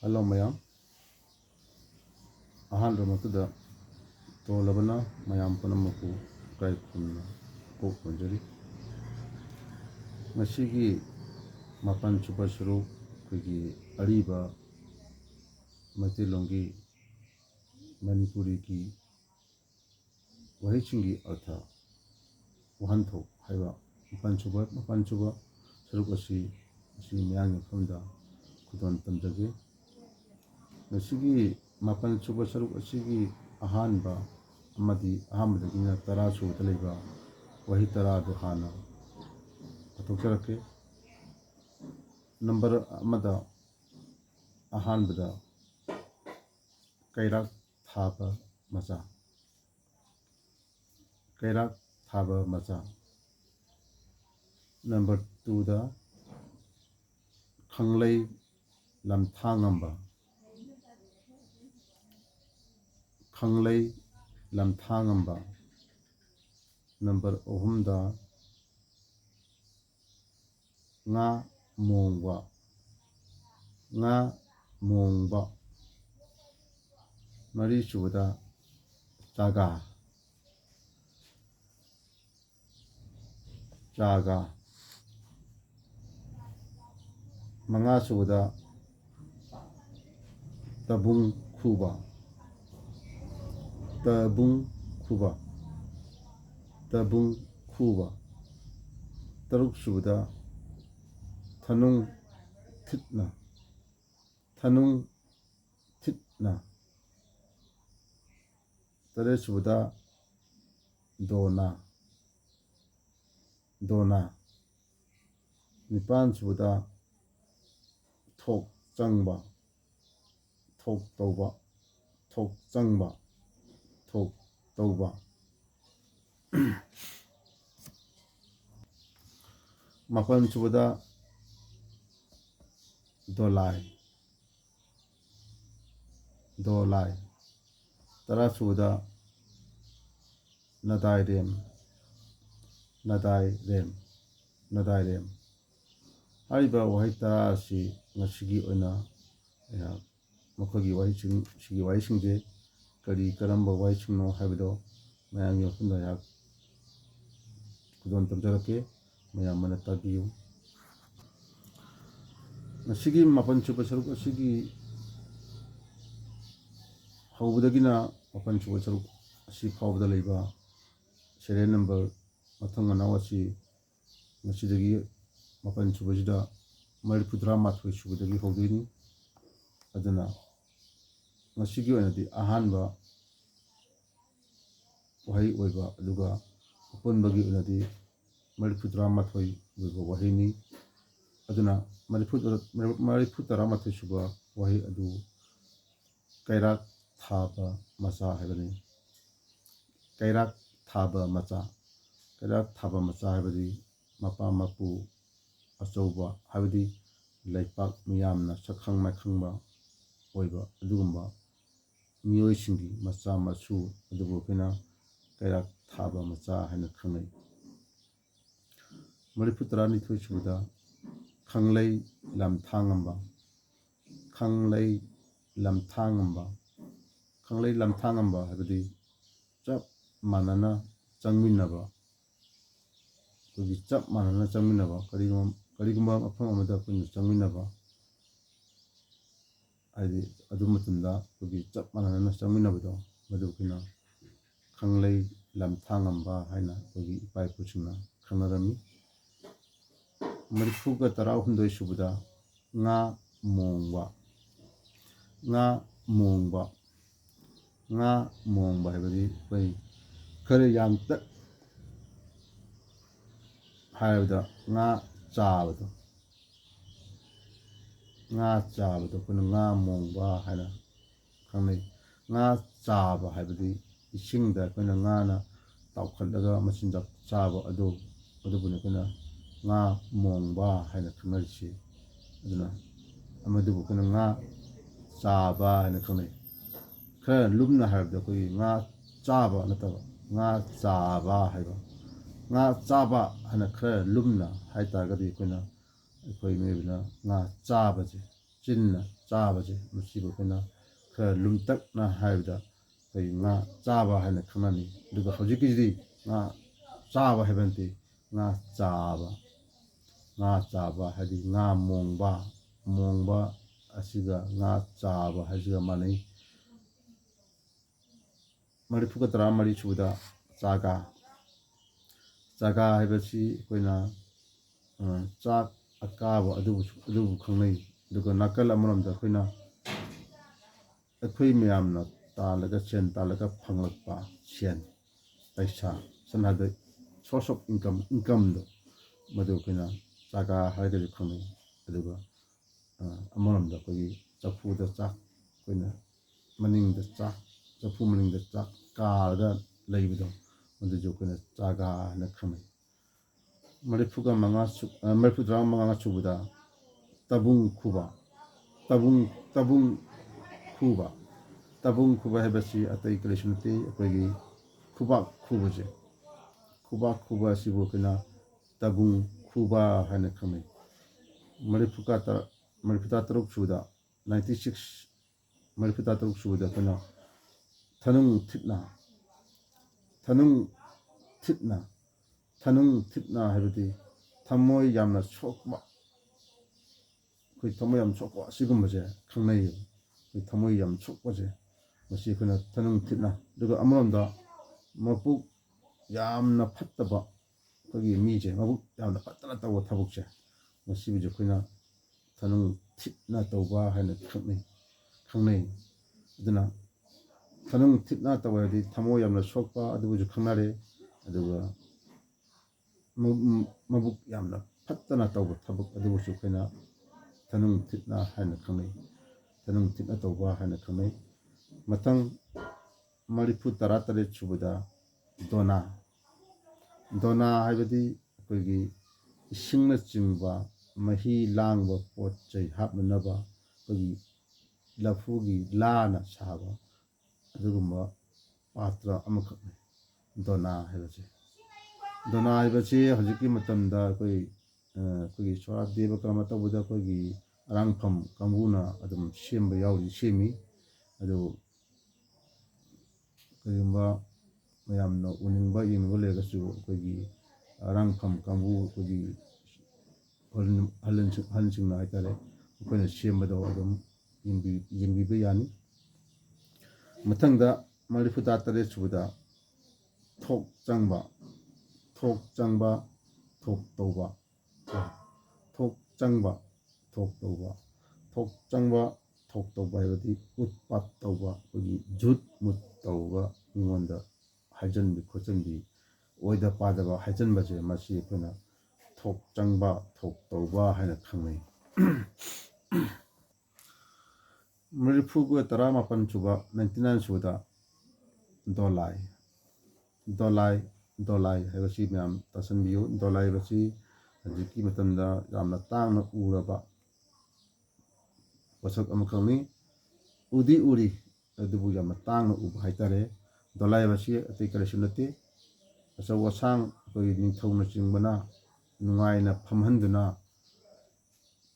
Hello mayam ahan ramatuda to labana mayam panamaku kai kunna ko konjari masigi mapan chupa shuru kugi ariba matilongi manipuri ki wahichingi artha wahanto haiba mapan chupa saruk asi myangi famda kudon tamjage masigi mapan chupa saruk asigi ahanba amadi ahamdagina tara su taliba wahi tara do hana atokjarake number amada ahanbada kairak thaba macha number 2 da khanglei lamthangamba number 3 da nga mongba mari subada jaga manga subada tabung khuba taruk subada thanung thitna tare subada dona nipan subada thok tauba mapan subada dolai tara subada nadai rem hariba wahai tara asi ngasigi oina makhagi wahai singje kari karamba wahai singno haibido mayam yofunda yak kudon tamjarake mayam mana tabiyu ngasigi mapan chupa saruk asigi haubadagina mapan chupa saruk asi phawbada leiba serial number mathang anau asi ngasidagi mapan chupa jida marifudra mathoi subadagi haudoini aduna ngasigi oinadi ahanba wahai oiba aduga apunbagi oinadi marifudra mathoi oiba wahini aduna marifudra mathoi suba wahai adu kairak thaba macha haibani kairak thaba macha haibadi mapa mapu achauba haibadi laipak miyamna sakhang makhangba oiba adugumba miyoi singi macha masu adubu kena kairak thaba macha haina khangnai marifudra nithoi subada khanglei lamthangamba haibadi chap manana changminnaba karigumba mafam amada kunna changminnaba haidi adu matunda kugi chap manana changminnabado madu kina khanglei lamthangamba haina kugi ipai puchingna khangnarami marifuga tarau hundoi subada nga mongba haibadi bai khare yamta haibada nga chabado kuna nga mongba haina khangnai nga chaba haibadi isingda kuna ngana tawkhallaga machinjak chaba adubune kuna nga mongba haina khangnarisi aduna amadubu kuna nga chaba haina khangnai khara lumna haibda koi nga chaba nataba nga chaba haiba nga chaba hana khara lumna hai targadi kuna ꯑꯩꯈꯣꯏ ꯃꯤꯑꯣꯏꯕꯅ ꯉꯥ ꯆꯥꯕꯁꯦ ꯆꯤꯟꯅ ꯆꯥꯕꯁꯦ ꯃꯁꯤꯕꯨ ꯑꯩꯈꯣꯏꯅ ꯈꯔ ꯂꯨꯝꯇꯛꯅ ꯍꯥꯏꯕꯗ ꯑꯩꯈꯣꯏ ꯉꯥ ꯆꯥꯕ ꯍꯥꯏꯅ ꯈꯪꯅꯅꯤ ꯑꯗꯨꯒ ꯍꯧꯖꯤꯛꯀꯤꯁꯤꯗꯤ ꯉꯥ ꯆꯥꯕ ꯍꯥꯏꯕ ꯅꯠꯇꯦ ꯉꯥ ꯆꯥꯕ ꯍꯥꯏꯗꯤ ꯉꯥ ꯃꯣꯡꯕ ꯑꯁꯤꯒ ꯉꯥ ꯆꯥꯕ ꯍꯥꯏꯁꯤꯒ ꯃꯥꯟꯅꯩ 34 ꯁꯨꯕꯗ ꯆꯥꯒꯥ ꯍꯥꯏꯕꯁꯤ ꯑꯩꯈꯣꯏꯅ ꯆꯥꯛ ꯑꯀꯥꯕ ꯑꯗꯨꯕꯨ ꯈꯪꯅꯩ ꯑꯗꯨꯒ ꯅꯥꯀꯜ ꯑꯃꯔꯣꯝꯗ ꯑꯩꯈꯣই ꯃꯌꯥꯝꯅ ꯇꯥꯜꯂꯒ ꯁꯦꯟ ꯇꯥꯜꯂꯒ ꯐꯪꯂꯛꯄ ꯁꯦꯟ ꯄꯩꯁꯥ ꯁꯝꯅ ꯍꯥꯏꯔꯕꯗ ꯁꯣꯔꯁ ꯑꯣꯐ ꯏꯟꯀꯝꯗꯣ ꯃꯗꯨ ꯑꯩꯈꯣꯏꯅ ꯆꯥꯒꯥ ꯍꯥꯏꯔꯒꯁꯨ ꯈꯪꯅꯩ ꯑꯗꯨꯒ ꯑꯃꯔꯣꯝꯗ ꯑꯩꯈꯣꯏꯒꯤ ꯆꯐꯨꯗ ꯆꯥꯛ ꯑꯩꯈꯣꯏꯅ ꯃꯅꯤꯡꯗ ꯆꯐꯨ ꯃꯅꯤꯡꯗ ꯆꯥꯛ ꯀꯥꯔꯒ ꯂꯩꯕꯗꯣ ꯃꯗꯨꯁꯨ ꯑꯩꯈꯣꯏꯅ ꯆꯥꯒꯥ ꯍꯥꯏꯅ ꯈꯪꯅꯩ 34 ꯁꯨꯕꯗ ꯇꯕꯨꯡ ꯈꯨꯕ ꯍꯥꯏꯕꯁꯤ ꯑꯇꯩ ꯀꯔꯤꯁꯨ ꯅꯠꯇꯦ ꯑꯩꯈꯣꯏꯒꯤ ꯈꯨꯕꯥꯛ ꯈꯨꯕ ꯑꯁꯤꯕꯨ ꯑꯩꯈꯣꯏꯅ ꯇꯕꯨꯡ ꯈꯨꯕ ꯍꯥꯏꯅ ꯈꯪꯅꯩ 34 ꯁꯨꯕꯗ 34 ꯁꯨꯕꯗ ꯑꯩꯈꯣꯏꯅ ꯊꯅꯨꯡ ꯊꯤꯠꯅ ꯍꯥꯏꯕꯗꯤ ꯊꯃꯣꯏ ꯌꯥꯝꯅ ꯁꯣꯛꯄ ꯑꯩꯈꯣꯏ ꯊꯃꯣꯏ ꯌꯥꯝ ꯁꯣꯛꯄ ꯑꯁꯤꯒꯨꯝꯕꯁꯦ ꯈꯪꯅꯩꯌꯦꯕ ꯑꯩꯈꯣꯏ ꯊꯃꯣꯏ ꯌꯥꯝ ꯁꯣꯛꯄꯁꯦ ꯃꯁꯤ ꯑꯩꯈꯣꯏꯅ ꯊꯅꯨꯡ ꯊꯤꯠꯅ ꯑꯗꯨꯒ ꯑꯃꯔꯣꯝꯗ ꯃꯕꯨꯛ ꯌꯥꯝꯅ ꯐꯠꯇꯕ ꯑꯩꯈꯣꯏꯒꯤ ꯃꯤꯁꯦ ꯃꯕꯨꯛ ꯌꯥꯝꯅ ꯐꯠꯇꯅ ꯇꯧꯕ ꯊꯕꯛꯁꯦ ꯃꯁꯤꯕꯨꯁꯨ ꯑꯩꯈꯣꯏꯅ ꯊꯅꯨꯡ ꯊꯤꯠꯅ ꯇꯧꯕ ꯍꯥꯏꯅ ꯈꯪꯅꯩ ꯑꯗꯨꯅ ꯊꯅꯨꯡ ꯊꯤꯠꯅ ꯇꯧꯕ ꯍꯥꯏꯕꯗꯤ ꯊꯃꯣꯏ ꯌꯥꯝꯅ ꯁꯣꯛꯄ ꯑꯗꯨꯕꯨꯁꯨ ꯈꯪꯅꯔꯦ ꯑꯗꯨꯒ ꯃꯕꯨꯛ ꯌꯥꯝꯅ ꯐꯠꯇꯅ ꯇꯧꯕ ꯊꯕꯛ ꯑꯗꯨꯕꯨꯁꯨ ꯑꯩꯈꯣꯏꯅ ꯊꯅꯨꯡ ꯊꯤꯠꯅ ꯍꯥꯏꯅ ꯈꯪꯅꯩ ꯊꯅꯨꯡ ꯊꯤꯠꯅ ꯇꯧꯕ ꯍꯥꯏꯅ ꯈꯪꯅꯩ ꯃꯊꯪ 38 ꯁꯨꯕꯗ ꯗꯣꯅꯥ ꯍꯥꯏꯕꯗꯤ ꯑꯩꯈꯣꯏꯒꯤ ꯏꯁꯤꯡꯅꯆꯤꯡꯕ ꯃꯍꯤ ꯂꯥꯡꯕ ꯄꯣꯠ ꯆꯩ ꯍꯥꯞꯅꯅꯕ ꯑꯩꯈꯣꯏꯒꯤ ꯂꯐꯨꯒꯤ ꯂꯥꯅ ꯁꯥꯕ ꯑꯗꯨꯒꯨꯝꯕ ꯄꯥꯇ꯭ꯔ ꯑꯃꯈꯛꯅꯤ ꯗꯣꯅꯥ ꯍꯥꯏꯕꯁꯤ ꯍꯧꯖꯤꯛꯀꯤ ꯃꯇꯝꯗ ꯑꯩꯈꯣꯏꯒꯤ ꯁꯣꯔꯥꯠ ꯗꯦꯕ ꯀꯔꯃ ꯇꯧꯕꯗ ꯑꯩꯈꯣꯏꯒꯤ ꯑꯔꯥꯡꯐꯝ ꯀꯥꯡꯕꯨꯅ ꯑꯗꯨꯝ ꯁꯦꯝꯃꯤ ꯑꯗꯨ ꯀꯔꯤꯒꯨꯝꯕ ꯃꯌꯥꯝꯅ ꯎꯅꯤꯡꯕ ꯌꯦꯡꯅꯤꯡꯕ ꯂꯩꯔꯒꯁꯨ ꯑꯩꯈꯣꯏꯒꯤ ꯑꯔꯥꯡꯐꯝ ꯀꯥꯡꯕꯨ ꯑꯩꯈꯣꯏꯒꯤ ꯑꯍꯜꯁꯤꯡꯅ ꯍꯥꯏꯇꯥꯔꯦ ꯑꯩꯈꯣꯏꯅ ꯁꯦꯝꯕꯗꯣ ꯑꯗꯨꯝ ꯌꯦꯡꯕꯤꯕ ꯌꯥꯅꯤ ꯃꯊꯪꯗ 38 ꯁꯨꯕꯗ ꯊꯣꯛ ꯆꯪꯕ ꯊꯣꯛ ꯇꯧꯕ ꯍꯥꯏꯕꯗꯤ ꯎꯠꯄꯥꯠ ꯇꯧꯕ ꯑꯩꯈꯣꯏꯒꯤ ꯖꯨꯠ ꯃꯨꯠ ꯇꯧꯕ ꯃꯤꯉꯣꯟꯗ ꯍꯥꯏꯖꯟꯕꯤ ꯈꯣꯠꯆꯟꯕꯤ ꯑꯣꯏꯗ ꯄꯥꯗꯕ ꯍꯥꯏꯖꯟꯕꯁꯦ ꯃꯁꯤ ꯑꯩꯈꯣꯏꯅ ꯊꯣꯛ ꯇꯧꯕ ꯍꯥꯏꯅ ꯈꯪꯅꯩ 19 ꯁꯨꯕ 99 ꯁꯨꯕꯗ ꯗꯣꯂꯥꯏ ꯍꯥꯏꯕꯁꯤ ꯃꯌꯥꯝ ꯇꯥꯁꯟꯕꯤꯌꯨ ꯗꯣꯂꯥꯏ ꯍꯥꯏꯕꯁꯤ ꯍꯧꯖꯤꯛꯀꯤ ꯃꯇꯝꯗ ꯌꯥꯝꯅ ꯇꯥꯡꯅ ꯎꯔꯕ ꯄꯣꯠꯁꯛ ꯑꯃꯈꯛꯅꯤ ꯎꯔꯤ ꯑꯗꯨꯕꯨ ꯌꯥꯝꯅ ꯇꯥꯡꯅ ꯎꯕ ꯍꯥꯏꯇꯥꯔꯦ ꯗꯣꯂꯥꯏ ꯍꯥꯏꯕꯁꯤ ꯑꯇꯩ ꯀꯔꯤꯁꯨ ꯅꯠꯇꯦ ꯑꯆꯧ ꯑꯁꯥꯡ ꯑꯩꯈꯣꯏꯒꯤ ꯅꯤꯡꯊꯧꯅꯆꯤꯡꯕꯅ ꯅꯨꯡꯉꯥꯏꯅ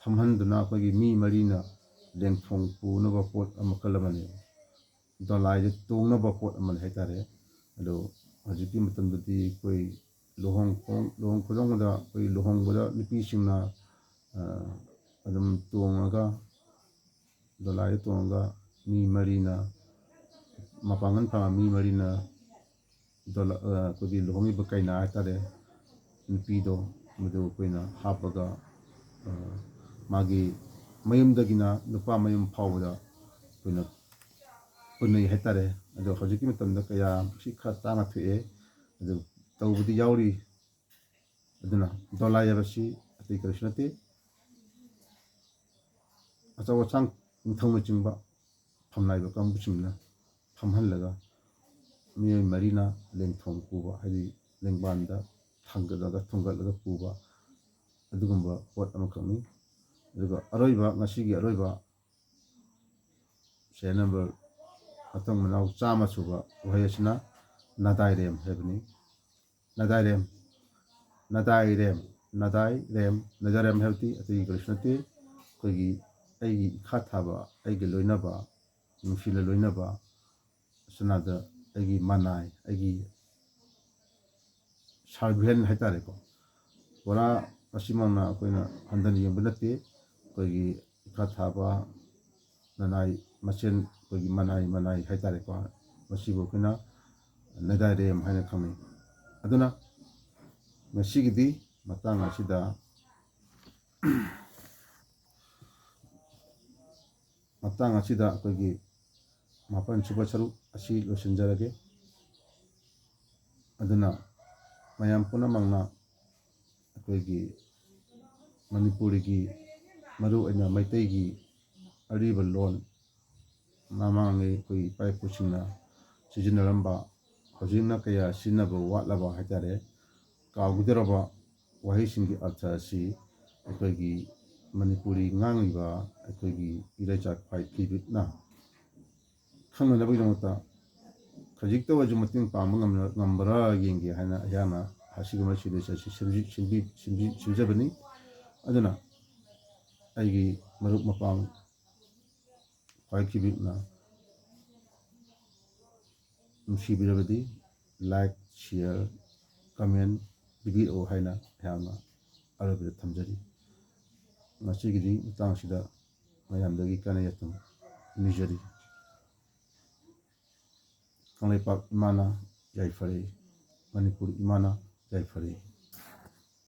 ꯐꯝꯍꯟꯗꯨꯅ ꯑꯩꯈꯣꯏꯒꯤ ꯃꯤ ꯃꯔꯤꯅ ꯂꯦꯡꯊꯣꯡ ꯄꯨꯅꯕ ꯄꯣꯠ ꯃꯈꯜ ꯑꯃꯅꯤ ꯗꯣꯂꯥꯏꯁꯦ ꯇꯣꯡꯅꯕ ꯄꯣꯠ ꯑꯃꯅꯤ ꯍꯥꯏꯇꯥꯔꯦ ꯑꯗꯣ ꯍꯧꯖꯤꯛꯀꯤ ꯃꯇꯝꯗꯗꯤ ꯑꯩꯈꯣꯏ ꯂꯨꯍꯣꯡ ꯈꯣꯡꯗꯣꯡꯕꯗ ꯑꯩꯈꯣꯏ ꯂꯨꯍꯣꯡꯕꯗ ꯅꯨꯄꯤꯁꯤꯡꯅ ꯑꯗꯨꯝ ꯗꯣꯂꯥꯏꯗ ꯇꯣꯡꯉꯒ ꯃꯤ ꯃꯔꯤꯅ ꯃꯄꯥꯡꯒꯜ ꯐꯕ ꯃꯤ ꯃꯔꯤꯅ ꯑꯩꯈꯣꯏꯒꯤ ꯂꯨꯍꯣꯡꯉꯤꯕ ꯀꯩꯅꯥ ꯍꯥꯏꯇꯥꯔꯦ ꯅꯨꯄꯤꯗꯣ ꯃꯗꯨ ꯑꯩꯈꯣꯏꯅ ꯍꯥꯞꯄꯒ ꯃꯥꯒꯤ ꯃꯌꯨꯝꯗꯒꯤꯅ ꯅꯨꯄꯥ ꯃꯌꯨꯝ ꯐꯥꯎꯕꯗ ꯑꯩꯈꯣꯏꯅ ꯄꯨꯅꯩ ꯍꯥꯏꯇꯥꯔꯦ ꯑꯗꯣ ꯍꯧꯖꯤꯛꯀꯤ ꯃꯇꯝꯗ ꯀꯌꯥ ꯁꯤ ꯈꯔ ꯇꯥꯡꯅ ꯊꯣꯛꯑꯦ ꯑꯗꯨ ꯇꯧꯕꯗꯤ ꯌꯥꯎꯔꯤ ꯑꯗꯨꯅ ꯗꯣꯂꯥꯏ ꯍꯥꯏꯕꯁꯤ ꯑꯇꯩ ꯀꯔꯤꯁꯨ ꯅꯠꯇꯦ ꯑꯆꯧ ꯑꯁꯥꯡ ꯅꯤꯡꯊꯧꯅꯆꯤꯡꯕ ꯐꯝꯅꯥꯏꯕ ꯀꯥꯡꯕꯨꯁꯤꯡꯅ ꯐꯝꯍꯜꯂꯒ ꯃꯤꯑꯣꯏ ꯃꯔꯤꯅ ꯂꯦꯡꯊꯣꯡ ꯄꯨꯕ ꯍꯥꯏꯗꯤ ꯂꯦꯡꯕꯥꯟꯗ ꯊꯣꯡꯒꯠꯂꯒ ꯄꯨꯕ ꯑꯗꯨꯒꯨꯝꯕ ꯄꯣꯠ ꯑꯃꯈꯛꯅꯤ ꯑꯗꯨꯒ ꯉꯁꯤꯒꯤ ꯑꯔꯣꯏꯕ ꯁꯦꯔꯤꯌꯦꯜ ꯅꯝꯕꯔ ꯃꯊꯪ ꯃꯅꯥꯎ 100 ꯁꯨꯕ ꯋꯥꯍꯩ ꯑꯁꯤꯅ ꯅꯗꯥꯏꯔꯦꯝ ꯍꯥꯏꯕꯅꯤ ꯅꯗꯥꯏꯔꯦꯝ ꯍꯥꯏꯕꯗꯤ ꯑꯇꯩ ꯀꯔꯤꯁꯨ ꯅꯠꯇꯦ ꯑꯩꯈꯣꯏꯒꯤ ꯑꯩꯒꯤ ꯏꯈꯥ ꯊꯥꯕ ꯑꯩꯒꯤ ꯂꯣꯏꯅꯕ ꯅꯨꯡꯁꯤꯅ ꯂꯣꯏꯅꯕ ꯁꯅꯥꯗ ꯑꯩꯒꯤ ꯃꯅꯥꯏ ꯑꯩꯒꯤ ꯁꯥꯔꯚꯦꯟ ꯍꯥꯏꯇꯥꯔꯦꯀꯣ ꯄꯨꯔꯥ ꯑꯁꯤꯃꯛꯅ ꯑꯩꯈꯣꯏꯅ ꯍꯟꯊꯅ ꯌꯦꯡꯕ ꯅꯠꯇꯦ ꯑꯩꯈꯣꯏꯒꯤ ꯏꯈꯥ ꯊꯥꯕ ꯅꯅꯥꯏ ꯃꯁꯦꯟ ꯑꯩꯈꯣꯏꯒꯤ ꯃꯅꯥꯏ ꯍꯥꯏꯇꯥꯔꯦꯀꯣ ꯃꯁꯤꯕꯨ ꯑꯩꯈꯣꯏꯅ ꯅꯗꯥꯏꯔꯦꯝ ꯍꯥꯏꯅ ꯈꯪꯅꯩ ꯑꯗꯨꯅ ꯉꯁꯤꯒꯤꯗꯤ ꯃꯇꯥꯡ ꯑꯁꯤꯗ ꯑꯩꯈꯣꯏꯒꯤ ꯃꯥꯄꯟ ꯁꯨꯕ ꯁꯔꯨꯛ ꯑꯁꯤ ꯂꯣꯏꯁꯤꯟꯖꯔꯒꯦ ꯑꯗꯨꯅ ꯃꯌꯥꯝ ꯄꯨꯝꯅꯃꯛꯅ ꯑꯩꯈꯣꯏꯒꯤ ꯃꯅꯤꯄꯨꯔꯤꯒꯤ ꯃꯔꯨꯑꯣꯏꯅ ꯃꯩꯇꯩꯒꯤ ꯑꯔꯤꯕ ꯂꯣꯟ ꯃꯃꯥꯡꯉꯩ ꯑꯩꯈꯣꯏ ꯏꯄꯥ ꯏꯄꯨꯁꯤꯡꯅ ꯁꯤꯖꯤꯟꯅꯔꯝꯕ ꯍꯧꯖꯤꯛꯅ ꯀꯌꯥ ꯁꯤꯖꯤꯟꯅꯕ ꯋꯥꯠꯂꯕ ꯍꯥꯏꯇꯥꯔꯦ ꯀꯥꯎꯒꯤꯗꯧꯔꯕ ꯋꯥꯍꯩꯁꯤꯡꯒꯤ ꯑꯔꯊ ꯑꯁꯤ ꯑꯩꯈꯣꯏꯒꯤ ꯃꯅꯤꯄꯨꯔꯤ ꯉꯥꯡꯂꯤꯕ ꯑꯩꯈꯣꯏꯒꯤ ꯏꯔꯩꯆꯥ ꯄꯥꯏꯊꯤꯕꯤꯅ ꯈꯪꯅꯅꯕꯒꯤꯗꯃꯛꯇ ꯈꯖꯤꯛꯇ ꯑꯣꯏꯔꯁꯨ ꯃꯇꯦꯡ ꯄꯥꯡꯕ ꯉꯝꯕ꯭ꯔꯥ ꯌꯦꯡꯒꯦ ꯍꯥꯏꯅ ꯑꯩꯍꯥꯛꯅ ꯑꯁꯤꯒꯨꯝꯕ ꯁꯤꯔꯤꯁ ꯑꯁꯤ ꯁꯦꯝꯖꯕꯅꯤ ꯑꯗꯨꯅ ꯑꯩꯒꯤ ꯃꯔꯨꯞ ꯃꯄꯥꯡ ꯄꯥꯏꯊꯤꯕꯤꯅ ꯅꯨꯡꯁꯤꯕꯤꯔꯕꯗꯤ ꯂꯥꯏꯛ ꯁꯤꯌꯔ ꯀꯃꯦꯟ ꯄꯤꯕꯤꯔꯛꯑꯣ ꯍꯥꯏꯅ ꯑꯩꯍꯥꯛꯅ ꯑꯔꯣꯏꯕꯗ ꯊꯝꯖꯔꯤ ꯉꯁꯤꯒꯤꯗꯤ ꯃꯇꯥꯡ ꯑꯁꯤꯗ ꯃꯌꯥꯝꯗꯒꯤ ꯀꯥꯟꯅ ꯌꯥꯊꯪ ꯅꯤꯖꯔꯤ ꯀꯪꯂꯩꯄꯥꯛ ꯏꯃꯥꯅ ꯌꯥꯏꯐꯔꯦ ꯃꯅꯤꯄꯨꯔ ꯏꯃꯥꯅ ꯌꯥꯏꯐꯔꯦ